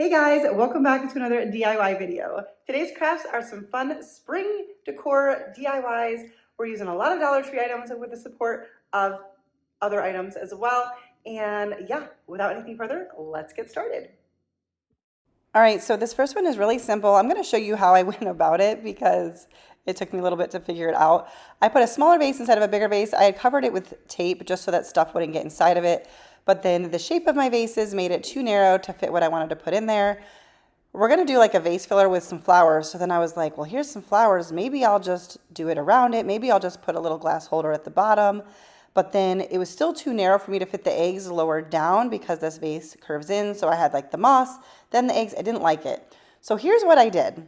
Hey guys, welcome back to another DIY video. Today's crafts are some fun spring decor DIYs. We're using a lot of Dollar Tree items with the support of other items as well. And yeah, without anything further, let's get started. All right, so this first one is really simple. I'm going to show you how I went about it because it took me a little bit to figure it out. I put a smaller vase inside of a bigger vase. I had covered it with tape just so that stuff wouldn't get inside of it. But then the shape of my vases made it too narrow to fit what I wanted to put in there. We're going to do like a vase filler with some flowers. So then I was like, well, here's some flowers. Maybe I'll just do it around it. Maybe I'll just put a little glass holder at the bottom. But then it was still too narrow for me to fit the eggs lower down because this vase curves in. So I had like the moss, then the eggs. I didn't like it. So here's what I did.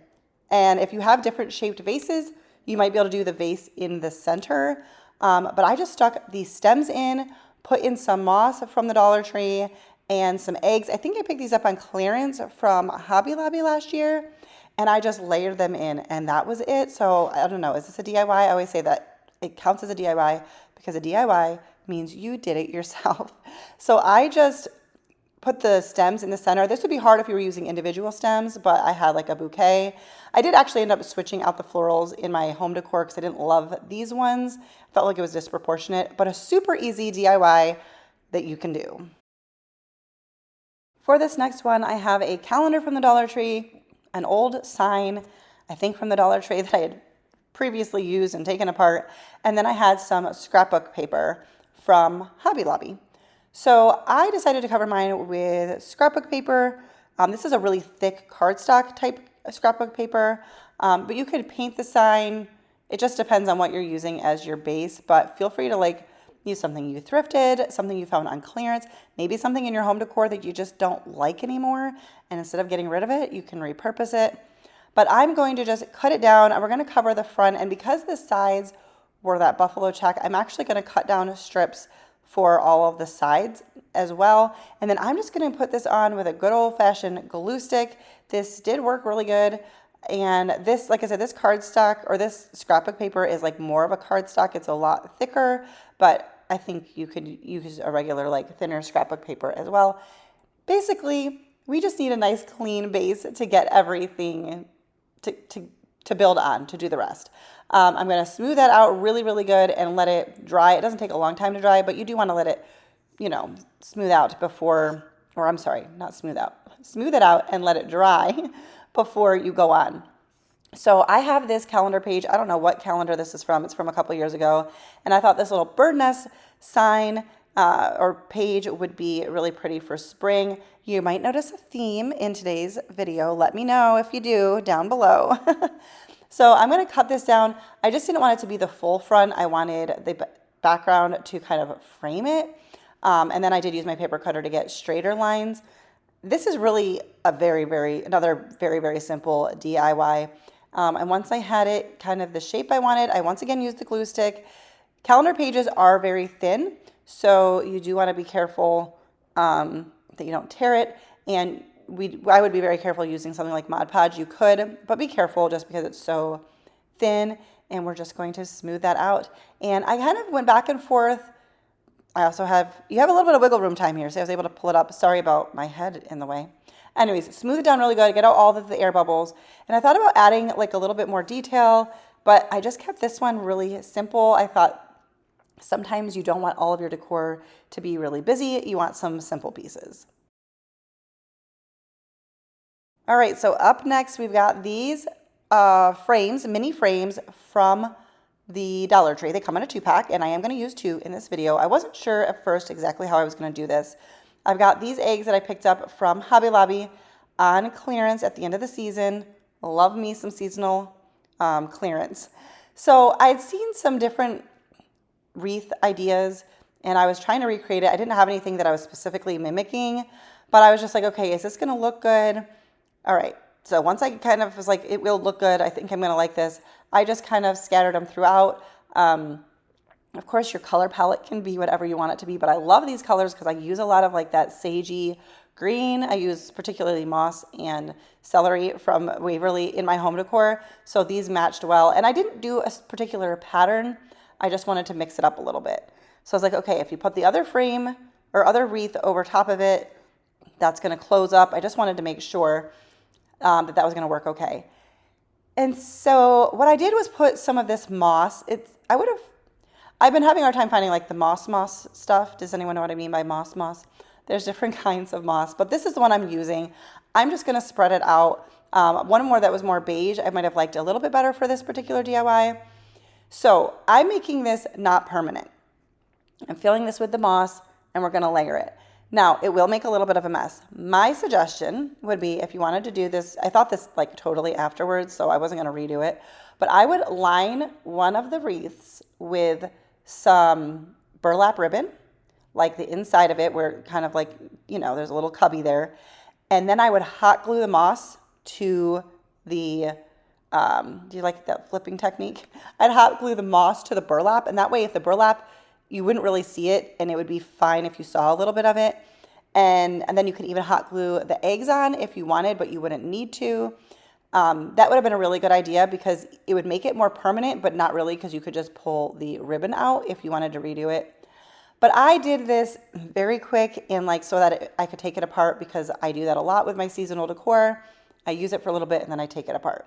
And if you have different shaped vases, you might be able to do the vase in the center. But I just stuck these stems in, put in some moss from the Dollar Tree and some eggs. I think I picked these up on clearance from Hobby Lobby last year. And I just layered them in and that was it. So I don't know, is this a DIY? I always say that it counts as a DIY because a DIY means you did it yourself. So I just put the stems in the center. This would be hard if you were using individual stems, but I had like a bouquet. I did actually end up switching out the florals in my home decor because I didn't love these ones. Felt like it was disproportionate, but a super easy DIY that you can do. For this next one, I have a calendar from the Dollar Tree, an old sign, I think from the Dollar Tree that I had previously used and taken apart, and then I had some scrapbook paper from Hobby Lobby. So I decided to cover mine with scrapbook paper. This is a really thick cardstock type scrapbook paper, but you could paint the sign. It just depends on what you're using as your base, but feel free to like use something you thrifted, something you found on clearance, maybe something in your home decor that you just don't like anymore, and instead of getting rid of it, you can repurpose it. But I'm going to just cut it down and we're going to cover the front, and because the sides were that buffalo check, I'm actually going to cut down strips for all of the sides as well. And then I'm just going to put this on with a good old-fashioned glue stick. This did work really good. And this, like I said, this cardstock or this scrapbook paper is like more of a cardstock. It's a lot thicker, but I think you could use a regular like thinner scrapbook paper as well. Basically, we just need a nice clean base to get everything to build on, to do the rest. I'm going to smooth that out really, really good and let it dry. It doesn't take a long time to dry, but you do want to let it, smooth out before, or I'm sorry, not smooth out. Smooth it out and let it dry before you go on. So I have this calendar page. I don't know what calendar this is from. It's from a couple years ago. And I thought this little bird nest sign or page would be really pretty for spring. You might notice a theme in today's video. Let me know if you do down below. So I'm going to cut this down. I just didn't want it to be the full front. I wanted the background to kind of frame it. And then I did use my paper cutter to get straighter lines. This is really another very, very simple DIY. And once I had it kind of the shape I wanted, I once again used the glue stick. Calendar pages are very thin, so you do want to be careful that you don't tear it. And I would be very careful using something like Mod Podge. You could, but be careful just because it's so thin. And we're just going to smooth that out. And I kind of went back and forth. You have a little bit of wiggle room time here, so I was able to pull it up. Sorry about my head in the way. Anyways, smooth it down really good, get out all of the air bubbles. And I thought about adding like a little bit more detail, but I just kept this one really simple. I thought sometimes you don't want all of your decor to be really busy. You want some simple pieces. All right, so up next we've got these frames, mini frames from the Dollar Tree. They come in a 2-pack, and I am going to use 2 in this video. I wasn't sure at first exactly how I was going to do this. I've got these eggs that I picked up from Hobby Lobby on clearance at the end of the season. Love me some seasonal clearance. So I'd seen some different wreath ideas, and I was trying to recreate it. I didn't have anything that I was specifically mimicking, but I was just like, okay, is this going to look good? All right. So once I kind of was like, it will look good, I think I'm going to like this, I just kind of scattered them throughout. Of course, your color palette can be whatever you want it to be, but I love these colors because I use a lot of like that sagey green. I use particularly moss and celery from Waverly in my home decor, so these matched well. And I didn't do a particular pattern. I just wanted to mix it up a little bit. So I was like, okay, if you put the other frame or other wreath over top of it, that's going to close up. I just wanted to make sure that was going to work okay. And so what I did was put some of this moss. I've been having a hard time finding like the moss stuff. Does anyone know what I mean by moss? There's different kinds of moss, but this is the one I'm using. I'm just going to spread it out. One more that was more beige, I might have liked a little bit better for this particular DIY. So I'm making this not permanent. I'm filling this with the moss, and we're going to layer it. Now, it will make a little bit of a mess. My suggestion would be, if you wanted to do this, I thought this like totally afterwards, so I wasn't going to redo it, but I would line one of the wreaths with some burlap ribbon, like the inside of it where kind of like, there's a little cubby there. And then I would hot glue the moss to the, do you like that flipping technique? I'd hot glue the moss to the burlap, and that way if the burlap, you wouldn't really see it, and it would be fine if you saw a little bit of it. And then you could even hot glue the eggs on if you wanted, but you wouldn't need to. That would have been a really good idea because it would make it more permanent, but not really, because you could just pull the ribbon out if you wanted to redo it. But I did this very quick and so that I could take it apart, because I do that a lot with my seasonal decor. I use it for a little bit and then I take it apart.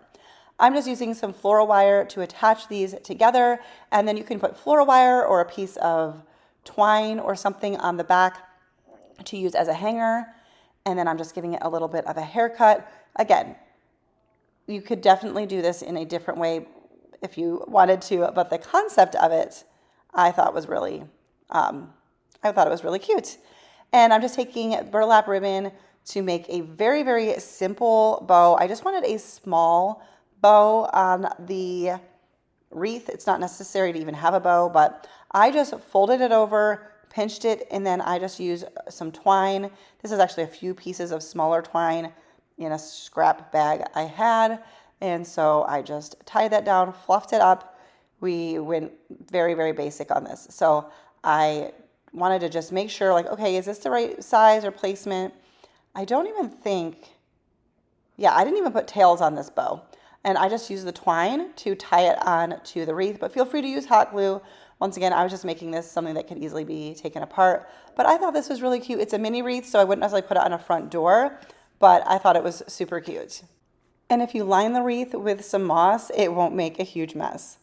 I'm just using some floral wire to attach these together, and then you can put floral wire or a piece of twine or something on the back to use as a hanger. And then I'm just giving it a little bit of a haircut. Again, you could definitely do this in a different way if you wanted to, but the concept of it I thought was really cute. And I'm just taking burlap ribbon to make a very, very simple bow. I just wanted a small bow on the wreath. It's not necessary to even have a bow, but I just folded it over, pinched it, and then I just used some twine. This is actually a few pieces of smaller twine in a scrap bag I had, and so I just tied that down, fluffed it up. We went very, very basic on this. So I wanted to just make sure, okay, is this the right size or placement? I didn't even put tails on this bow. And I just used the twine to tie it on to the wreath, but feel free to use hot glue. Once again, I was just making this something that could easily be taken apart, but I thought this was really cute. It's a mini wreath, so I wouldn't necessarily put it on a front door, but I thought it was super cute. And if you line the wreath with some moss, it won't make a huge mess.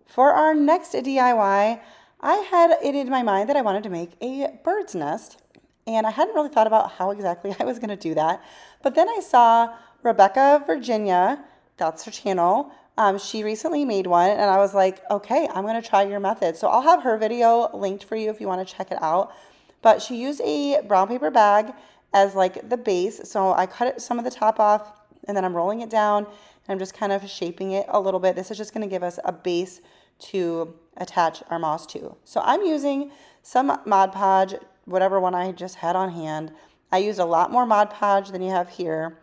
For our next DIY, I had it in my mind that I wanted to make a bird's nest, and I hadn't really thought about how exactly I was going to do that. But then I saw Rebecca Virginia, that's her channel. She recently made one, and I was like, okay, I'm going to try your method. So I'll have her video linked for you if you want to check it out. But she used a brown paper bag as the base. So I cut some of the top off, and then I'm rolling it down, and I'm just kind of shaping it a little bit. This is just going to give us a base to attach our moss to. So I'm using some Mod Podge, whatever one I just had on hand. I used a lot more Mod Podge than you have here.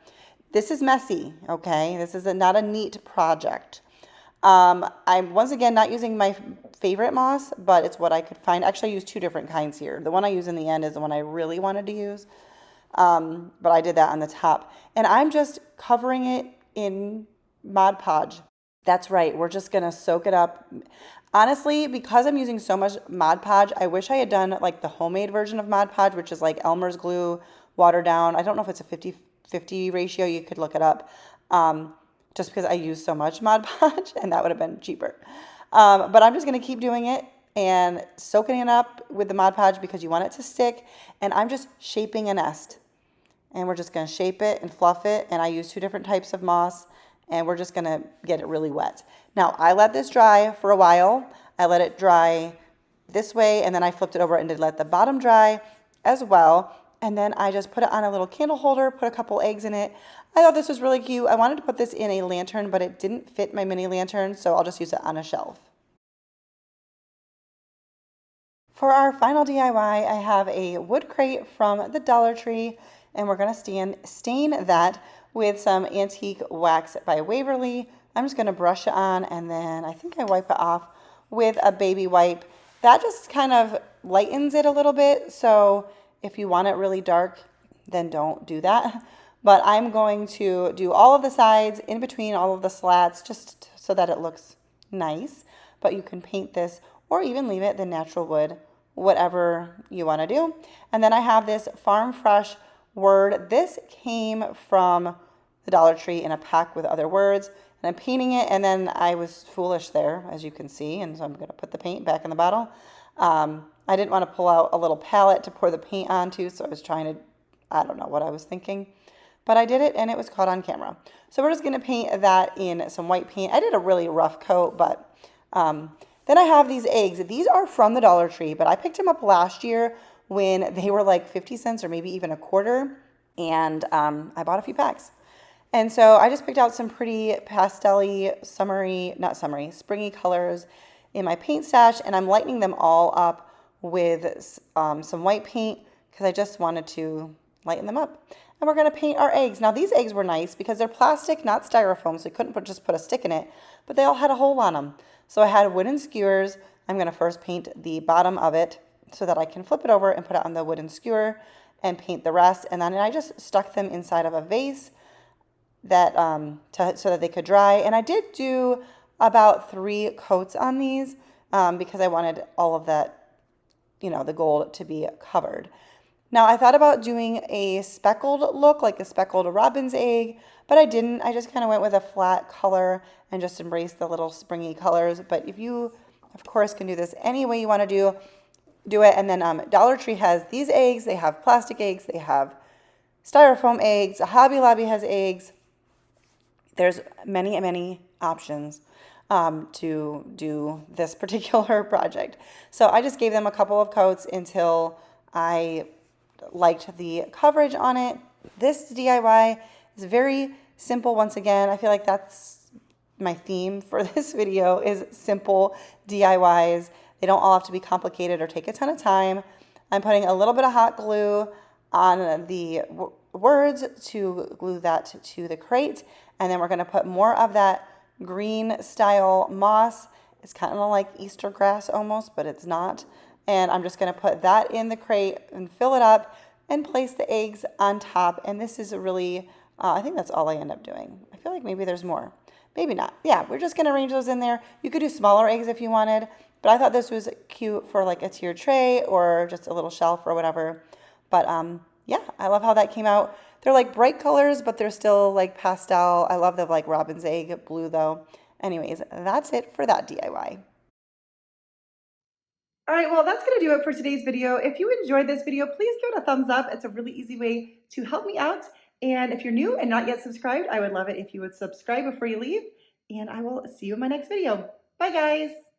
This is messy, okay? This is not a neat project. I'm once again not using my favorite moss, but it's what I could find. Actually, I used two different kinds here. The one I use in the end is the one I really wanted to use, but I did that on the top. And I'm just covering it in Mod Podge. That's right, we're just gonna soak it up. Honestly, because I'm using so much Mod Podge, I wish I had done the homemade version of Mod Podge, which is Elmer's glue, watered down. I don't know if it's a 50-50 ratio, you could look it up, just because I use so much Mod Podge, and that would have been cheaper. But I'm just gonna keep doing it and soaking it up with the Mod Podge because you want it to stick, and I'm just shaping a nest. And we're just gonna shape it and fluff it, and I use two different types of moss, and we're just gonna get it really wet. Now, I let this dry for a while. I let it dry this way, and then I flipped it over and did let the bottom dry as well. And then I just put it on a little candle holder, put a couple eggs in it. I thought this was really cute. I wanted to put this in a lantern, but it didn't fit my mini lantern, so I'll just use it on a shelf. For our final DIY, I have a wood crate from the Dollar Tree, and we're gonna stain that with some antique wax by Waverly. I'm just gonna brush it on, and then I think I wipe it off with a baby wipe. That just kind of lightens it a little bit, so if you want it really dark, then don't do that. But I'm going to do all of the sides in between all of the slats just so that it looks nice. But you can paint this or even leave it the natural wood whatever you want to do. And then I have this Farm Fresh word. This came from the Dollar Tree in a pack with other words. And I'm painting it, and then I was foolish there, as you can see, and so I'm going to put the paint back in the bottle. I didn't want to pull out a little palette to pour the paint onto, so I was trying to, I don't know what I was thinking. But I did it, and it was caught on camera. So we're just going to paint that in some white paint. I did a really rough coat, but then I have these eggs. These are from the Dollar Tree, but I picked them up last year when they were like 50 cents or maybe even a quarter, and I bought a few packs. And so I just picked out some pretty pastel-y, springy colors in my paint stash, and I'm lightening them all up with some white paint because I just wanted to lighten them up. And we're going to paint our eggs. Now these eggs were nice because they're plastic, not styrofoam, so you couldn't just put a stick in it, but they all had a hole on them. So I had wooden skewers. I'm going to first paint the bottom of it so that I can flip it over and put it on the wooden skewer and paint the rest. And then I just stuck them inside of a vase that so that they could dry. And I did do about 3 coats on these because I wanted all of that, the gold to be covered. Now I thought about doing a speckled look, like a speckled robin's egg, but I didn't. I just kind of went with a flat color and just embraced the little springy colors. But if you, of course, can do this any way you want to do it. And then Dollar Tree has these eggs. They have plastic eggs. They have styrofoam eggs. Hobby Lobby has eggs. There's many, many options to do this particular project. So I just gave them a couple of coats until I liked the coverage on it. This DIY is very simple. Once again, I feel like that's my theme for this video is simple DIYs. They don't all have to be complicated or take a ton of time. I'm putting a little bit of hot glue on the words to glue that to the crate. And then we're going to put more of that green style moss. It's kind of like Easter grass almost, but it's not. And I'm just going to put that in the crate and fill it up and place the eggs on top. And this is a really, I think that's all I end up doing. I feel like maybe there's more. Maybe not. Yeah, we're just going to arrange those in there. You could do smaller eggs if you wanted, but I thought this was cute for like a tiered tray or just a little shelf or whatever. But yeah, I love how that came out. They're like bright colors, but they're still like pastel. I love the like robin's egg blue though. Anyways, that's it for that DIY. All right, well, that's going to do it for today's video. If you enjoyed this video, please give it a thumbs up. It's a really easy way to help me out. And if you're new and not yet subscribed, I would love it if you would subscribe before you leave. And I will see you in my next video. Bye, guys.